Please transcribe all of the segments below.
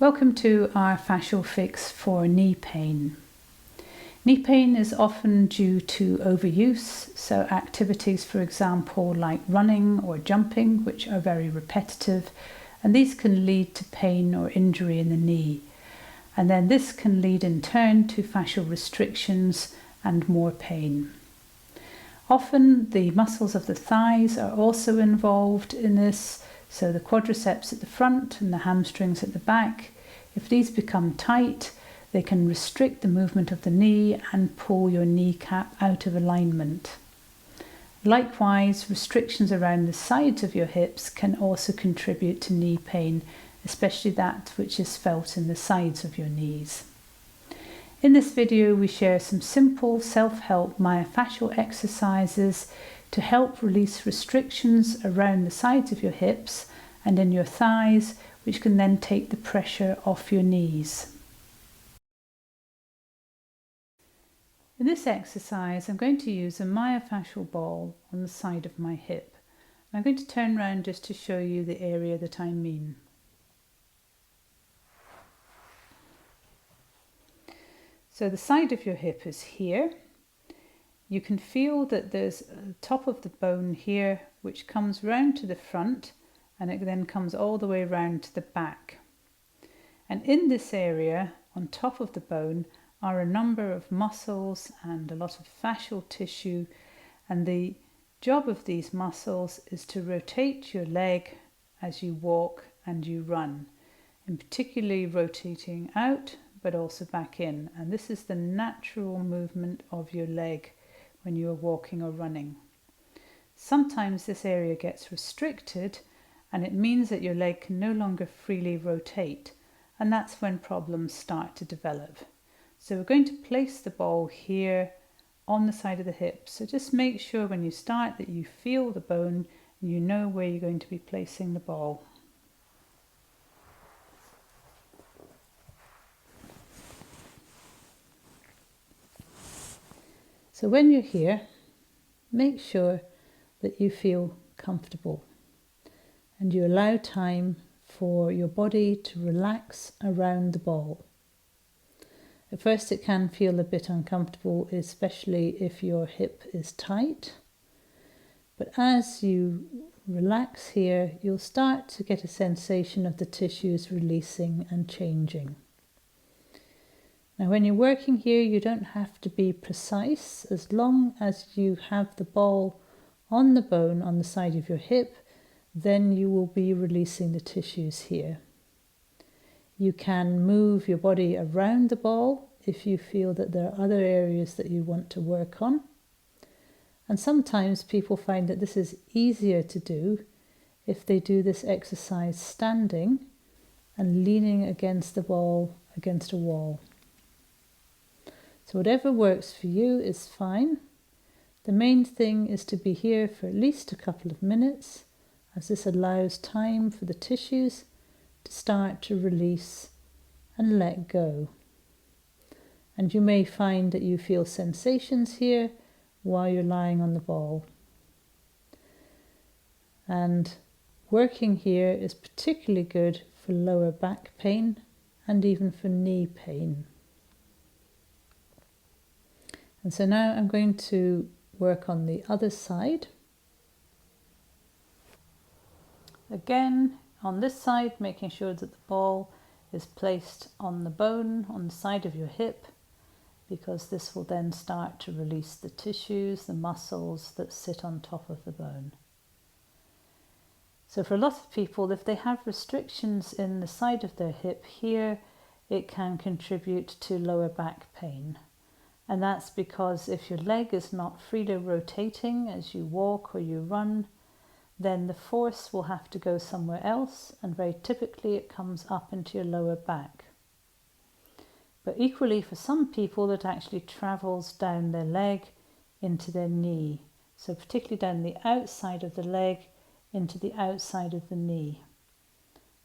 Welcome to our fascial fix for knee pain. Knee pain is often due to overuse, so activities, for example, like running or jumping, which are very repetitive, and these can lead to pain or injury in the knee. And then this can lead in turn to fascial restrictions and more pain. Often the muscles of the thighs are also involved in this, so the quadriceps at the front and the hamstrings at the back. If these become tight, they can restrict the movement of the knee and pull your kneecap out of alignment. Likewise, restrictions around the sides of your hips can also contribute to knee pain, especially that which is felt in the sides of your knees. In this video, we share some simple self-help myofascial exercises to help release restrictions around the sides of your hips and in your thighs, which can then take the pressure off your knees. In this exercise, I'm going to use a myofascial ball on the side of my hip. I'm going to turn around just to show you the area that I mean. So the side of your hip is here. You can feel that there's a top of the bone here which comes round to the front, and it then comes all the way round to the back. And in this area, on top of the bone, are a number of muscles and a lot of fascial tissue, and the job of these muscles is to rotate your leg as you walk and you run, and particularly rotating out but also back in. And this is the natural movement of your leg when you are walking or running. Sometimes this area gets restricted and it means that your leg can no longer freely rotate, and that's when problems start to develop. So we're going to place the ball here on the side of the hip. So just make sure when you start that you feel the bone and you know where you're going to be placing the ball. So when you're here, make sure that you feel comfortable and you allow time for your body to relax around the ball. At first it can feel a bit uncomfortable, especially if your hip is tight. But as you relax here, you'll start to get a sensation of the tissues releasing and changing. Now when you're working here, you don't have to be precise. As long as you have the ball on the bone on the side of your hip, then you will be releasing the tissues here. You can move your body around the ball if you feel that there are other areas that you want to work on. And sometimes people find that this is easier to do if they do this exercise standing and leaning against the ball against a wall. So whatever works for you is fine. The main thing is to be here for at least a couple of minutes, as this allows time for the tissues to start to release and let go. And you may find that you feel sensations here while you're lying on the ball. And working here is particularly good for lower back pain and even for knee pain. And so now I'm going to work on the other side. Again, on this side, making sure that the ball is placed on the bone on the side of your hip, because this will then start to release the tissues, the muscles that sit on top of the bone. So for a lot of people, if they have restrictions in the side of their hip here, it can contribute to lower back pain. And that's because if your leg is not freely rotating as you walk or you run, then the force will have to go somewhere else, and very typically it comes up into your lower back. But equally for some people, it actually travels down their leg into their knee. So particularly down the outside of the leg into the outside of the knee.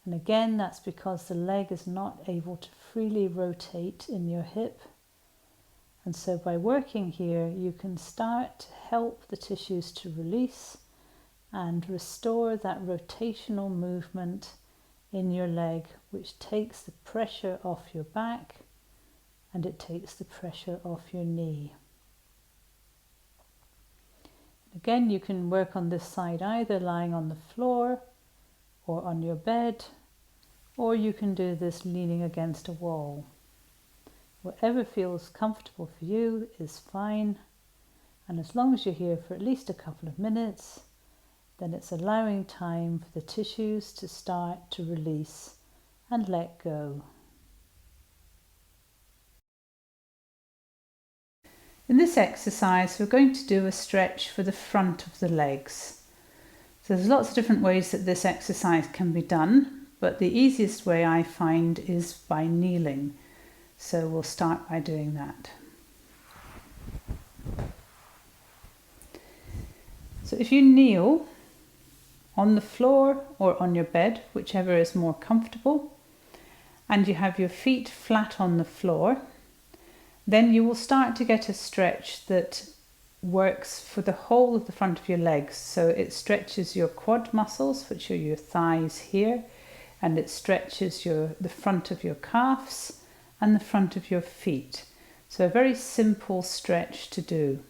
And again, that's because the leg is not able to freely rotate in your hip. And so by working here, you can start to help the tissues to release and restore that rotational movement in your leg, which takes the pressure off your back and it takes the pressure off your knee. Again, you can work on this side either lying on the floor or on your bed, or you can do this leaning against a wall. Whatever feels comfortable for you is fine, and as long as you're here for at least a couple of minutes, then it's allowing time for the tissues to start to release and let go. In this exercise, we're going to do a stretch for the front of the legs. So there's lots of different ways that this exercise can be done, but the easiest way I find is by kneeling. So we'll start by doing that. So if you kneel on the floor or on your bed, whichever is more comfortable, and you have your feet flat on the floor, then you will start to get a stretch that works for the whole of the front of your legs. So it stretches your quad muscles, which are your thighs here, and it stretches the front of your calves and the front of your feet. So a very simple stretch to do.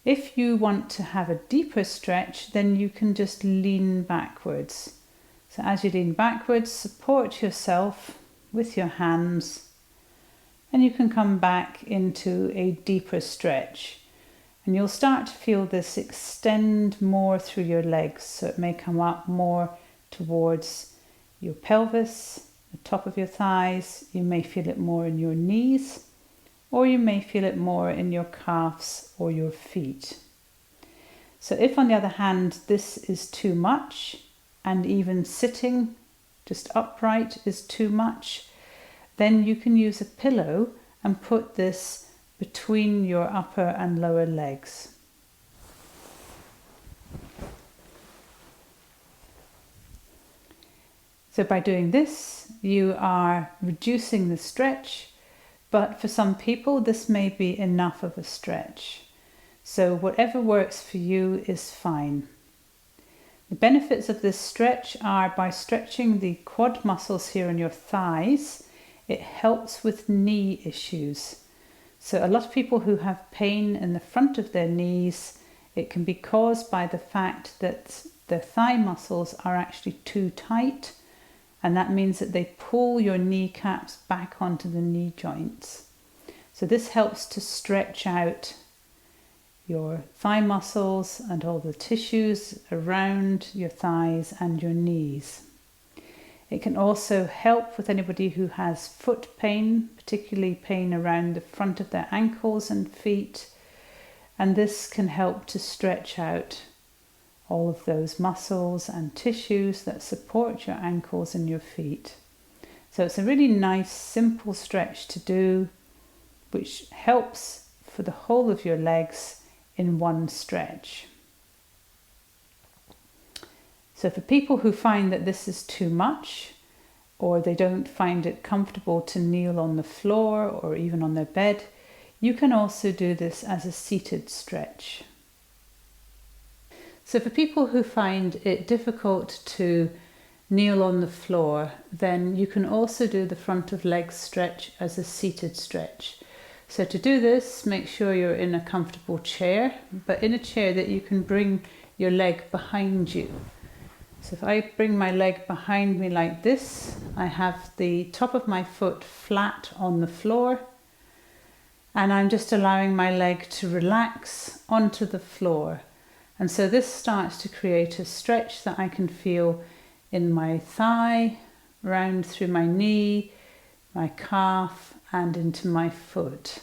If you want to have a deeper stretch, then you can just lean backwards. So as you lean backwards, support yourself with your hands, and you can come back into a deeper stretch. And you'll start to feel this extend more through your legs. So it may come up more towards your pelvis, the top of your thighs. You may feel it more in your knees, or you may feel it more in your calves or your feet. So if, on the other hand, this is too much, and even sitting just upright is too much, then you can use a pillow and put this between your upper and lower legs. So by doing this, you are reducing the stretch, but for some people this may be enough of a stretch. So whatever works for you is fine. The benefits of this stretch are by stretching the quad muscles here in your thighs, it helps with knee issues. So a lot of people who have pain in the front of their knees, it can be caused by the fact that their thigh muscles are actually too tight, and that means that they pull your kneecaps back onto the knee joints. So this helps to stretch out your thigh muscles and all the tissues around your thighs and your knees. It can also help with anybody who has foot pain, particularly pain around the front of their ankles and feet. And this can help to stretch out all of those muscles and tissues that support your ankles and your feet. So it's a really nice, simple stretch to do, which helps for the whole of your legs in one stretch. So for people who find that this is too much, or they don't find it comfortable to kneel on the floor or even on their bed, you can also do this as a seated stretch. So for people who find it difficult to kneel on the floor, then you can also do the front of leg stretch as a seated stretch. So to do this, make sure you're in a comfortable chair, but in a chair that you can bring your leg behind you. So if I bring my leg behind me like this, I have the top of my foot flat on the floor, and I'm just allowing my leg to relax onto the floor. And so this starts to create a stretch that I can feel in my thigh, round through my knee, my calf, and into my foot.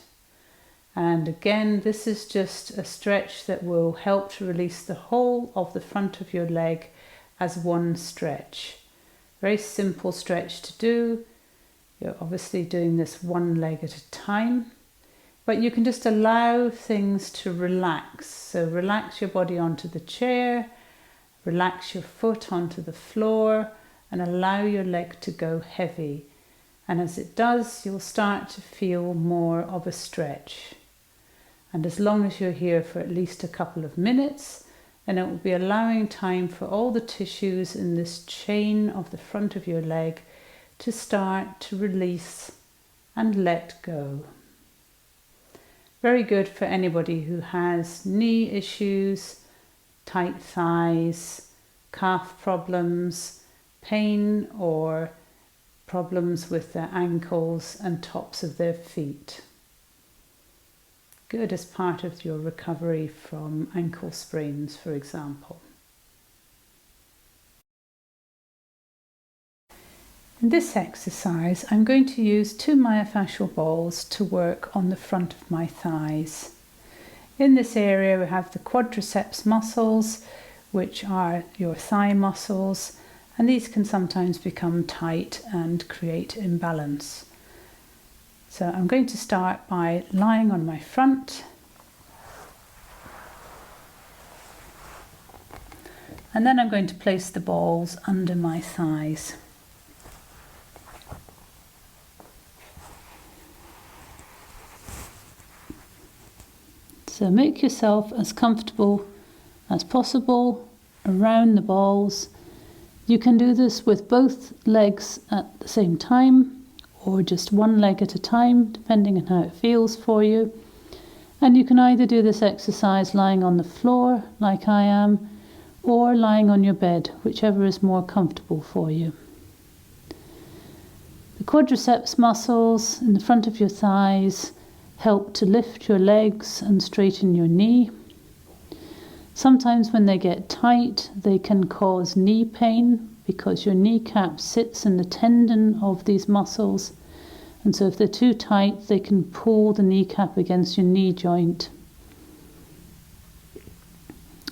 And again, this is just a stretch that will help to release the whole of the front of your leg as one stretch. Very simple stretch to do. You're obviously doing this one leg at a time, but you can just allow things to relax. So relax your body onto the chair, relax your foot onto the floor, and allow your leg to go heavy. And as it does, you'll start to feel more of a stretch. And as long as you're here for at least a couple of minutes, and it will be allowing time for all the tissues in this chain of the front of your leg to start to release and let go. Very good for anybody who has knee issues, tight thighs, calf problems, pain or problems with their ankles and tops of their feet. Good as part of your recovery from ankle sprains, for example. In this exercise, I'm going to use 2 myofascial balls to work on the front of my thighs. In this area, we have the quadriceps muscles, which are your thigh muscles, and these can sometimes become tight and create imbalance. So I'm going to start by lying on my front, and then I'm going to place the balls under my thighs. So make yourself as comfortable as possible around the balls. You can do this with both legs at the same time, or just one leg at a time, depending on how it feels for you. And you can either do this exercise lying on the floor, like I am, or lying on your bed, whichever is more comfortable for you. The quadriceps muscles in the front of your thighs help to lift your legs and straighten your knee. Sometimes when they get tight, they can cause knee pain because your kneecap sits in the tendon of these muscles. And so if they're too tight, they can pull the kneecap against your knee joint.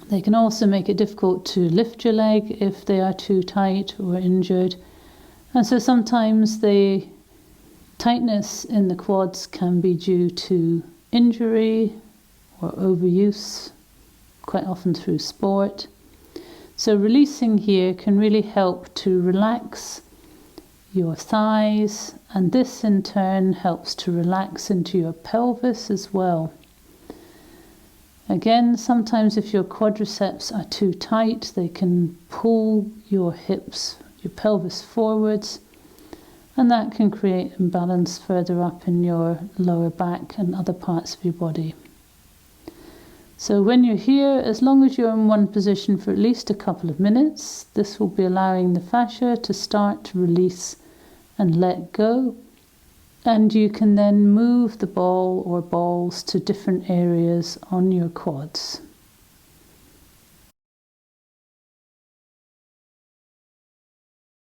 They can also make it difficult to lift your leg if they are too tight or injured. And so sometimes the tightness in the quads can be due to injury or overuse, quite often through sport. So releasing here can really help to relax your thighs, and this in turn helps to relax into your pelvis as well. Again, sometimes if your quadriceps are too tight, they can pull your hips, your pelvis forwards, and that can create imbalance further up in your lower back and other parts of your body. So when you're here, as long as you're in one position for at least a couple of minutes, this will be allowing the fascia to start to release and let go. And you can then move the ball or balls to different areas on your quads.